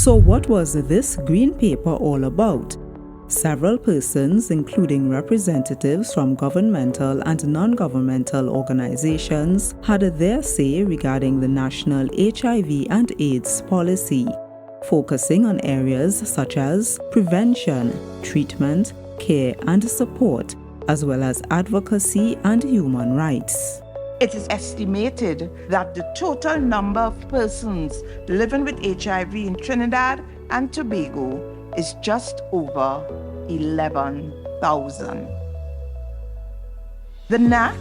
So what was this green paper all about? Several persons, including representatives from governmental and non-governmental organizations, had their say regarding the national HIV and AIDS policy, focusing on areas such as prevention, treatment, care and support, as well as advocacy and human rights. It is estimated that the total number of persons living with HIV in Trinidad and Tobago is just over 11,000. The NAC,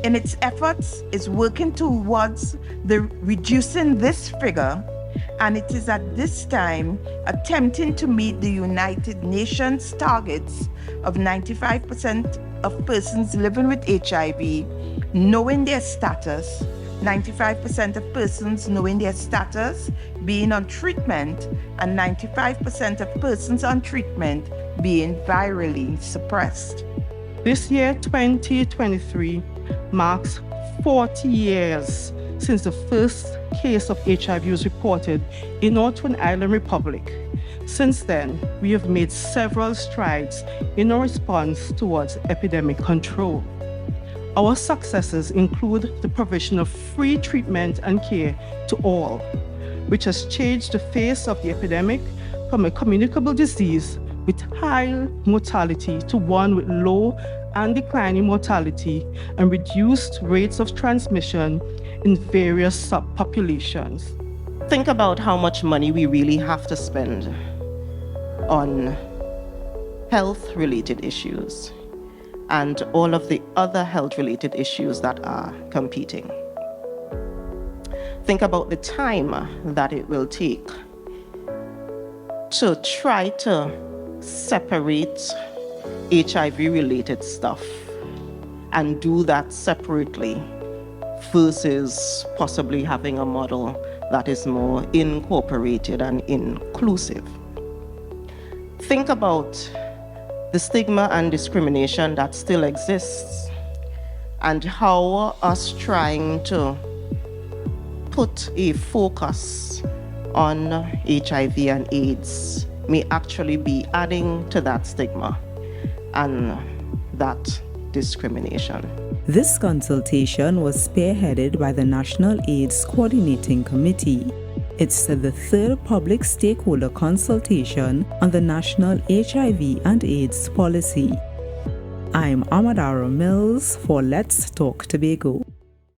in its efforts, is working towards reducing this figure, and it is at this time attempting to meet the United Nations targets of 95% of persons living with HIV knowing their status, 95% of persons knowing their status being on treatment, and 95% of persons on treatment being virally suppressed. This year, 2023, marks 40 years since the first case of HIV was reported in our Twin Island Republic. Since then, we have made several strides in our response towards epidemic control. Our successes include the provision of free treatment and care to all, which has changed the face of the epidemic from a communicable disease with high mortality to one with low and declining mortality and reduced rates of transmission in various subpopulations. Think about how much money we really have to spend on health-related issues and all of the other health-related issues that are competing. Think about the time that it will take to try to separate HIV-related stuff and do that separately versus possibly having a model that is more incorporated and inclusive. Think about the stigma and discrimination that still exists and how us trying to put a focus on HIV and AIDS may actually be adding to that stigma and that discrimination. This consultation was spearheaded by the National AIDS Coordinating Committee. It's the third public stakeholder consultation on the National HIV and AIDS policy. I'm Omodara Mills for Let's Talk Tobago.